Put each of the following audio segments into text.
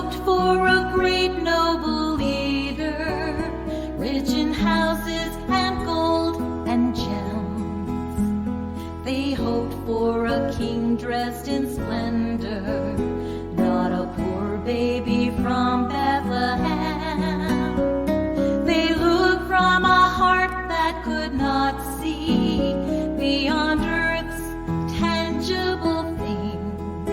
hoped for a great noble leader, rich in houses and gold and gems. They hoped for a king dressed in splendor, not a poor baby from Bethlehem. They looked from a heart that could not see beyond earth's tangible things,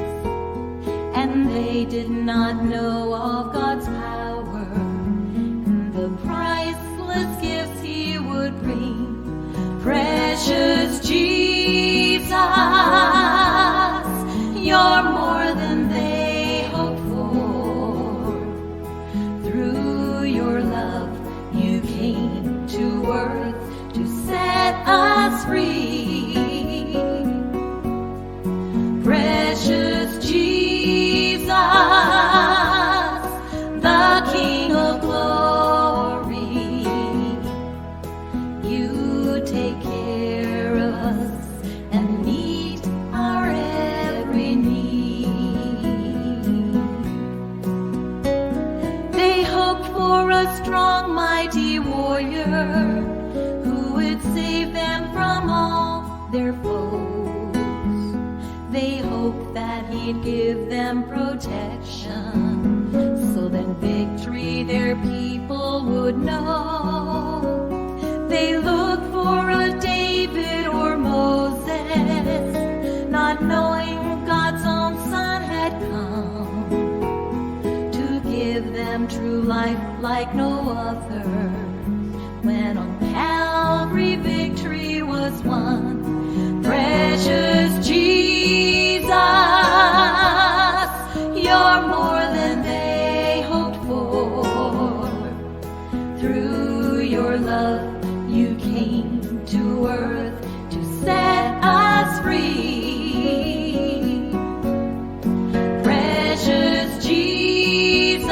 and they did not know of God's power and the priceless gifts He would bring. Precious Jesus, you're more than they hoped for. Through your love, you came to earth to set us free. Precious Jesus, the King of glory, you take care of us and meet our every need. They hoped for a strong, mighty warrior who would save them from all their foes. They hoped that He'd give them protection, so then victory their people would know. They looked for a David or Moses, not knowing God's own Son had come to give them true life like no other. When on Calvary victory was won, precious Jesus, you're more than they hoped for. Through your love, you came to earth to set us free. Precious Jesus,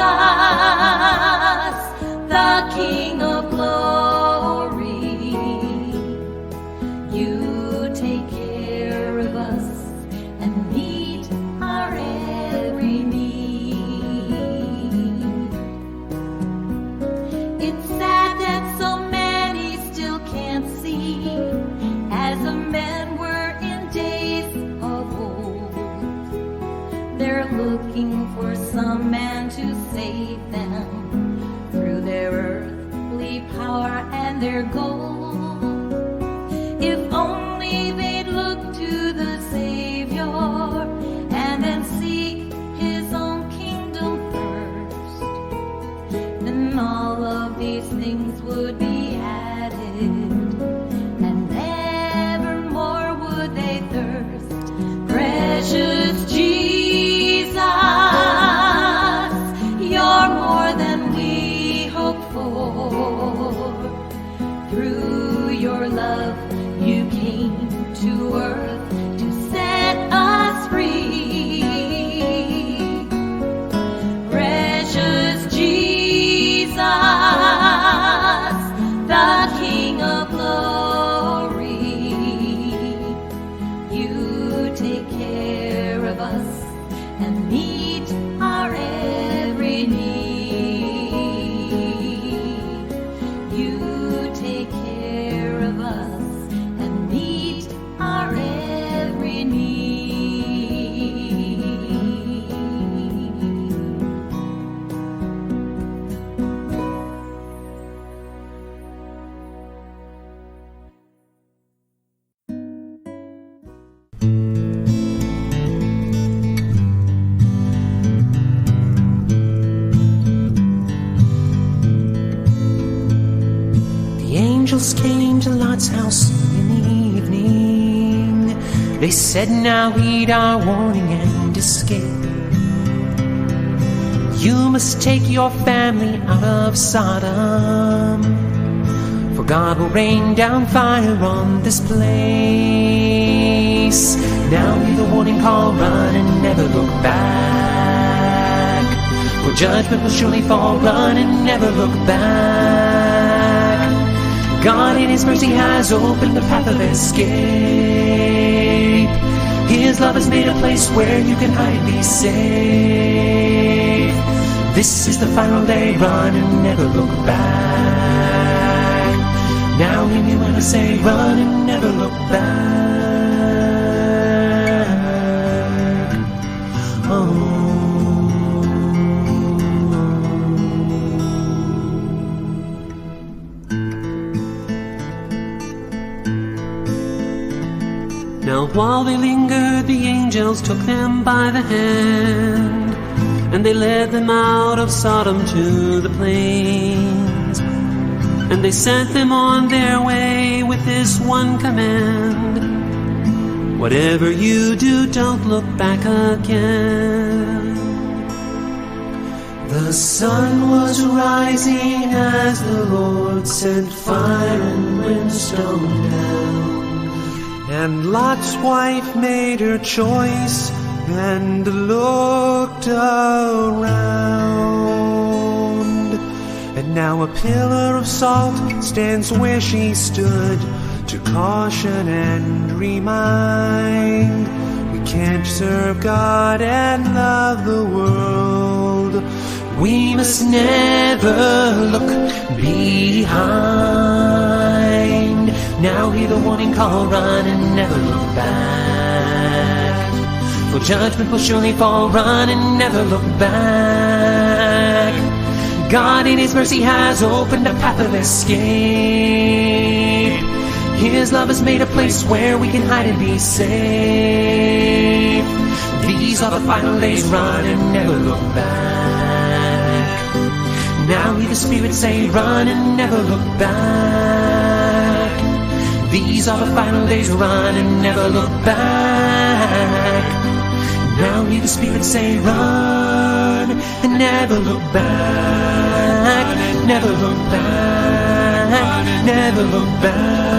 the King of glory, you take care of us and meet our every need. It's sad that so many still can't see, as the men were in days of old. They're looking for some man to save them through their earthly power and their gold. If only they'd look to the Savior and then seek His own kingdom first, then all of these things would be added, and evermore would they thirst. Precious Jesus, you're more than we hoped for. Through your love, you came to earth to set us free. Precious Jesus, the King of glory, you take care of us and meet our every need. You take care of us and meet our every need. The angels came to Lot's house in the evening. They said, now heed our warning and escape. You must take your family out of Sodom, for God will rain down fire on this place. Now hear the warning call, run and never look back, for judgment will surely fall. Run and never look back. God in His mercy has opened the path of escape. His love has made a place where you can hide, be safe. This is the final day, run and never look back. Now hear me when I say run and never look back. Oh. Now while they lingered, the angels took them by the hand, and they led them out of Sodom to the plains. And they sent them on their way with this one command: whatever you do, don't look back again. The sun was rising as the Lord sent fire and brimstone down. And Lot's wife made her choice and looked around. And now a pillar of salt stands where she stood to caution and remind. We can't serve God and love the world. We must never look behind. Now hear the warning call, run and never look back. For judgment will surely fall, run and never look back. God in His mercy has opened a path of escape. His love has made a place where we can hide and be safe. These are the final days, run and never look back. Now hear the Spirit say, run and never look back. These are the final days, run and never look back. Now hear the Spirit say, run and never look back. Never look back. Never look back.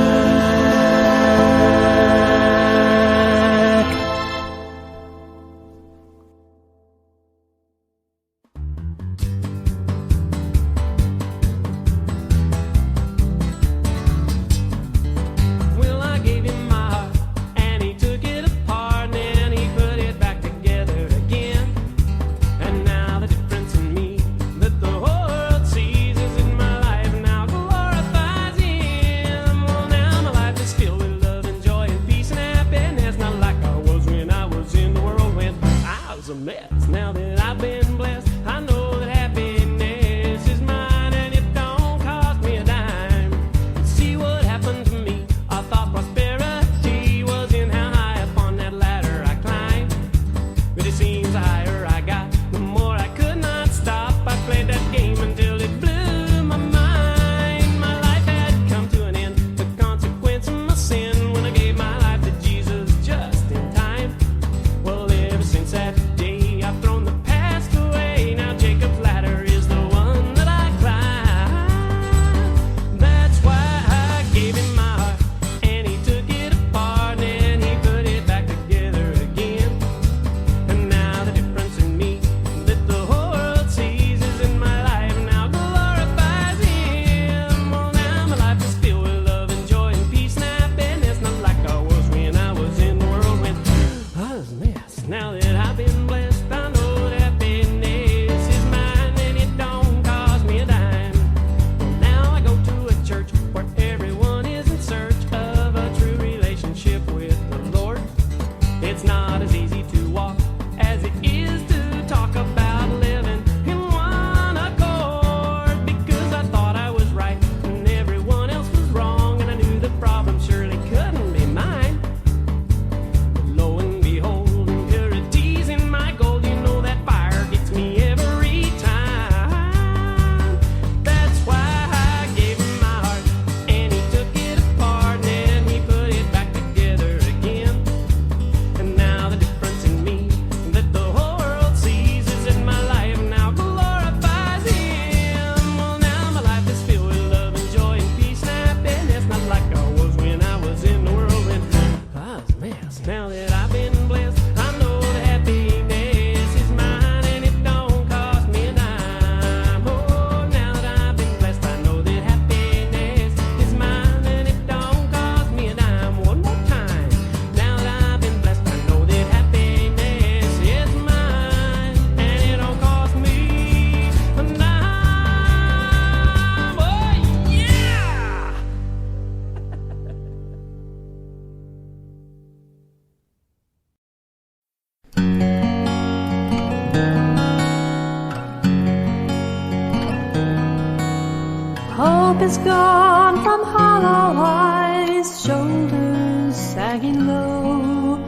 Hope is gone from hollow eyes, shoulders sagging low.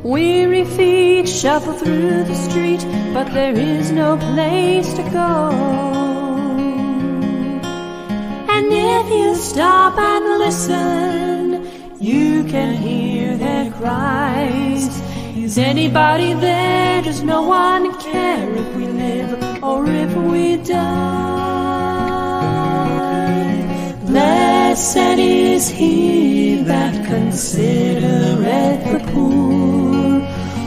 Weary feet shuffle through the street, but there is no place to go. And if you stop and listen, you can hear their cries. Is anybody there? Does no one care if we live or if we die? Blessed is he that considereth the poor.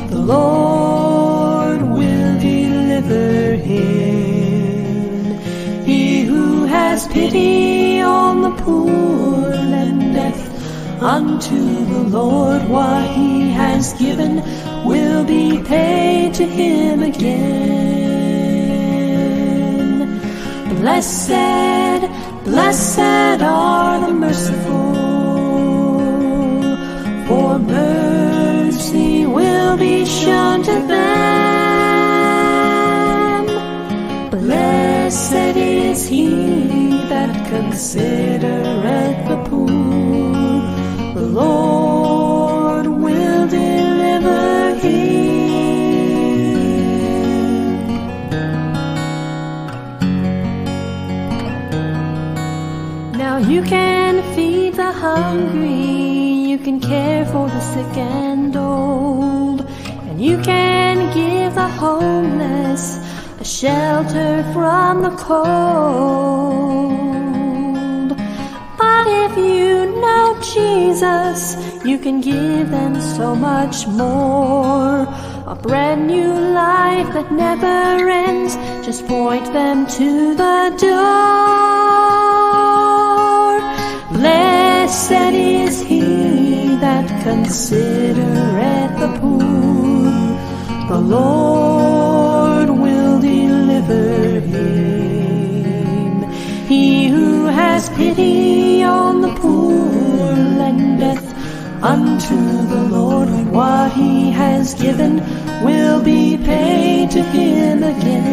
The Lord will deliver him. He who has pity on the poor lendeth unto the Lord. What he has given will be paid to him again. Blessed, blessed are the merciful, for mercy will be shown to them. Blessed is he that considereth the poor. The Lord will deliver him. Now you can feed the hungry, you can care for the sick and old, and you can give the homeless a shelter from the cold. But if you know Jesus, you can give them so much more. A brand new life that never ends. Just point them to the door. Blessed is he that considereth the poor. The Lord will deliver him. He who has pity on the poor lendeth unto the Lord. What he has given will be paid to him again.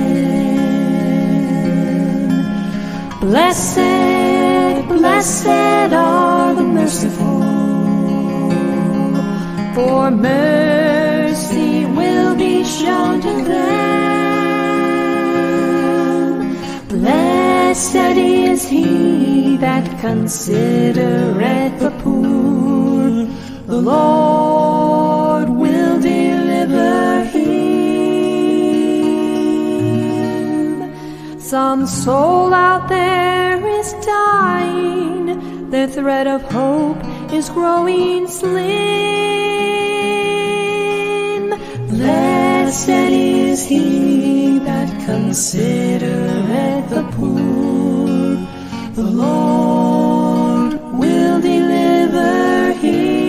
Blessed, blessed are the merciful, for mercy will be shown to them. Blessed is he that considereth the poor. The Lord will deliver him. Some soul out there is dying. Their thread of hope is growing slim. Blessed is he that considereth the poor. The Lord will deliver him.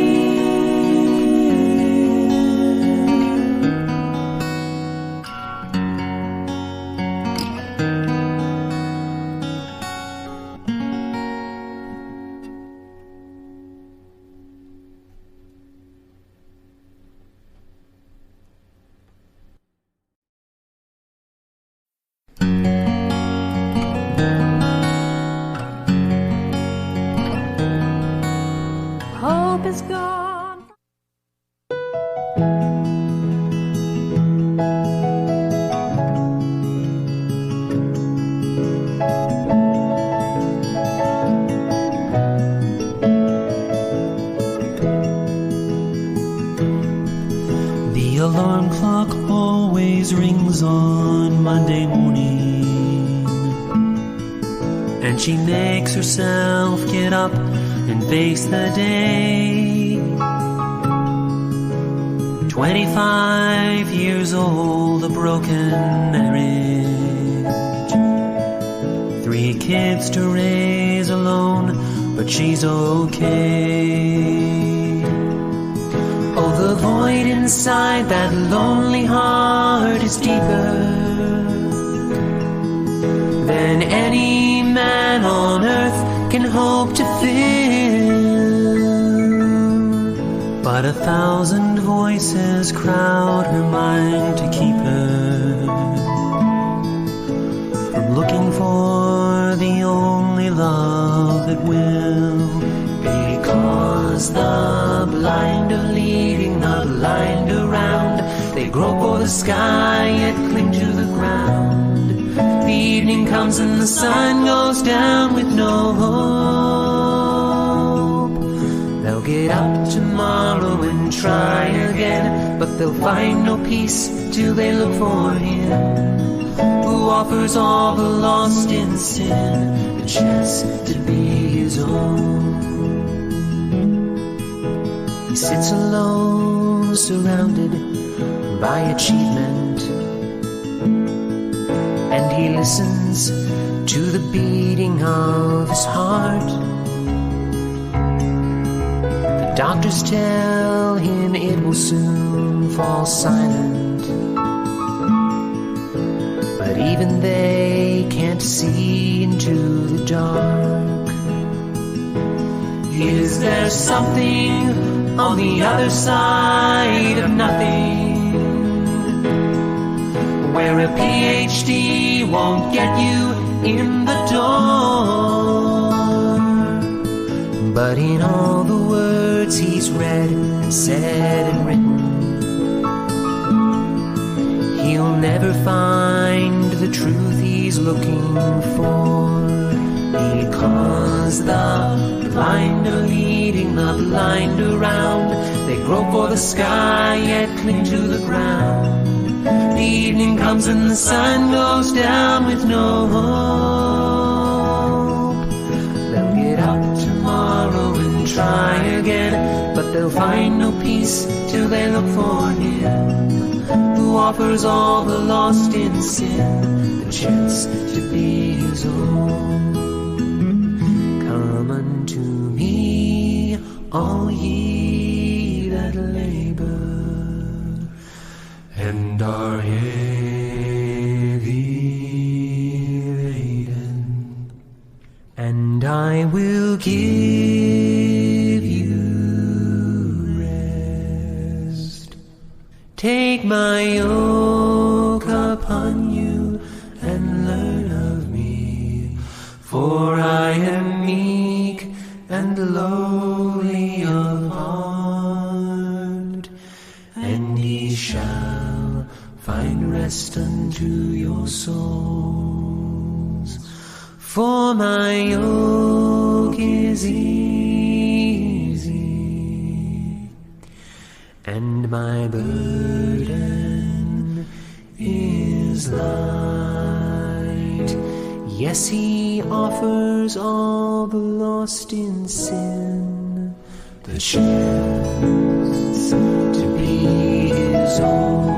Hope is gone. The alarm clock always rings on Monday morning, and she makes herself get up and face the day. 25 years old, a broken marriage, 3 kids to raise alone, but she's okay. Oh, the void inside that lonely heart is deeper than any man on earth can hope to fill. But 1,000 voices crowd her mind to keep her from looking for the only love that will. Because the blind are leading the blind around. They grope for the sky yet cling to the ground. The evening comes and the sun goes down with no hope. They'll get up tomorrow and try again, but they'll find no peace till they look for Him, who offers all the lost in sin a chance to be His own. He sits alone, surrounded by achievement, and he listens to the beating of his heart. The doctors tell him it will soon fall silent, but even they can't see into the dark. Is there something on the other side of nothing, where a PhD won't get you in the door? But in all the words he's read and said and written, he'll never find the truth he's looking for. Because the blind are leading the blind around. They grope for the sky yet cling to the ground. The evening comes and the sun goes down with no hope. They'll get up tomorrow and try again, but they'll find no peace till they look for Him, who offers all the lost in sin the chance to be His own. Come unto me, all ye that labor and are heavy laden, and I will give you rest. Take my yoke upon you and learn of me, for I am meek and lowly of heart, and ye shall find rest unto your souls. For my yoke is easy, and my burden is light. Yes, He offers all the lost in sin the chance to be His own.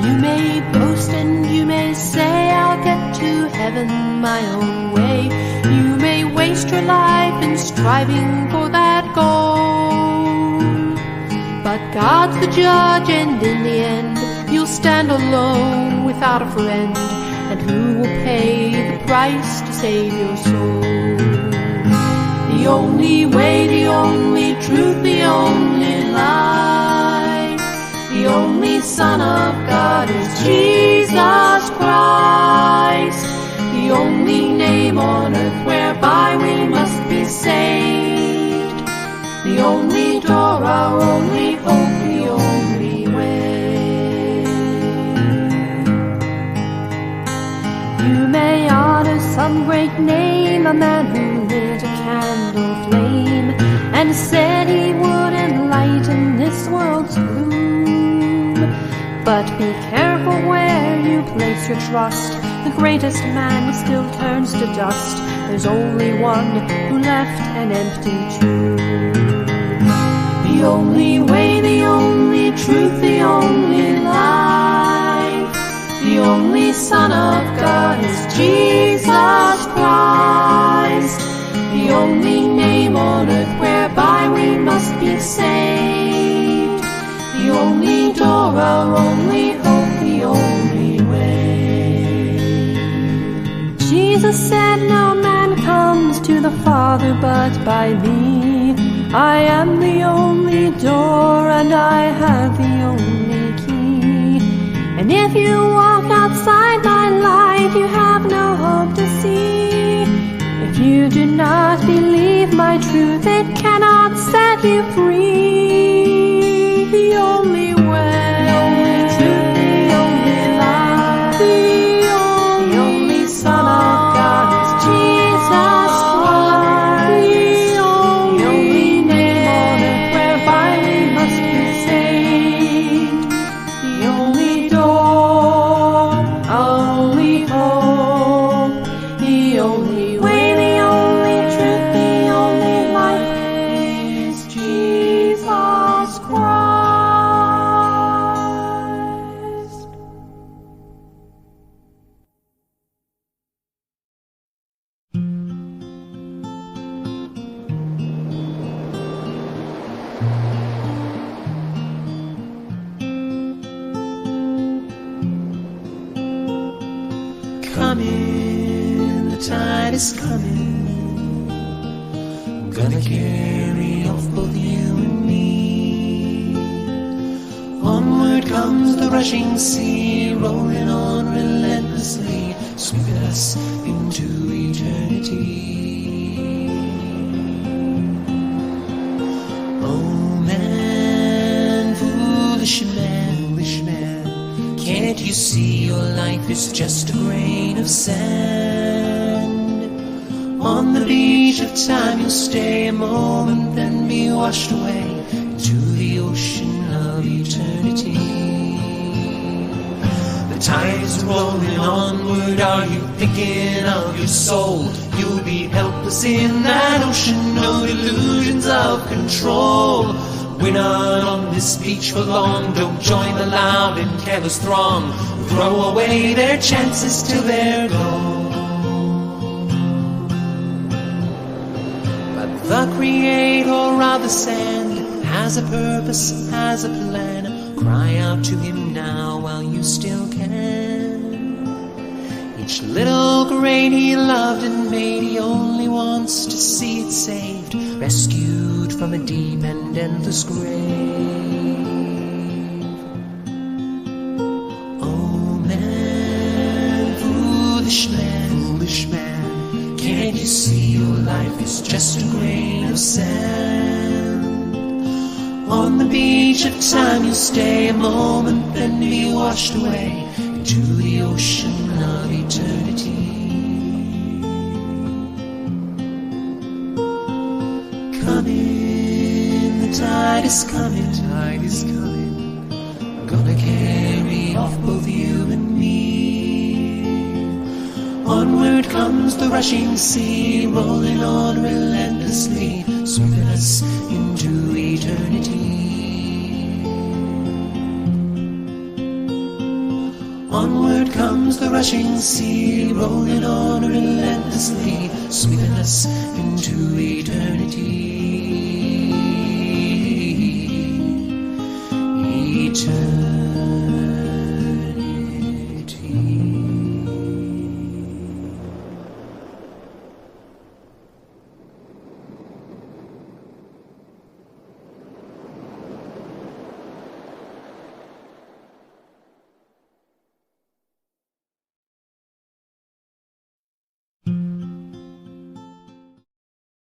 You may boast and you may say, I'll get to heaven my own way. You may waste your life in striving for that goal, but God's the judge, and in the end you'll stand alone without a friend. And who will pay the price to save your soul? The only way, the only truth, the only life, the only Son of God is Jesus Christ. The only name on earth whereby we must be saved. The only door, our only hope, the only way. You may honor some great name, a man who lit a candle flame and said he would enlighten this world's gloom. But be careful where you place your trust. The greatest man still turns to dust. There's only one who left an empty tomb. The only way, the only truth, the only life, the only Son of God is Jesus Christ. The only name on earth whereby Jesus said, no man comes to the Father but by me. I am the only door, and I have the only key. And if you walk outside my light, you have no hope to see. If you do not believe my truth, it cannot set you free. The only way, the only truth, the only life, the only Son of God is Jesus Christ. The only name on earth whereby we must be saved. The only door, our only hope, the only way, the only truth, the only life is Jesus Christ. Coming, the tide is coming. Gonna carry off both you and me. Onward comes the rushing sea, rolling on relentlessly, sweeping us into eternity. Oh man, foolish man, foolish man, can't you see your life is just a grain of sand? On the beach of time you'll stay a moment, then be washed away into the ocean of eternity. The tide is rolling onward, are you thinking of your soul? You'll be helpless in that ocean, no delusions of control. We're not on this beach for long, don't join the loud and careless throng. Throw away their chances till they're gone. But the Creator of the sand has a purpose, has a plan. Cry out to Him now while you still can. Each little grain He loved and made, He only wants to see it saved, rescued from a deep and endless grave. Oh man, foolish man, foolish man, can't you see your life is just a grain of sand? On the beach of time you'll stay a moment, then be washed away into the ocean of eternity. Coming, the tide is coming, tide is coming. Gonna carry off both you and me. Onward comes the rushing sea, rolling on relentlessly, sweeping us into eternity. Onward comes the rushing sea, rolling on relentlessly, sweeping us into eternity. Eternity.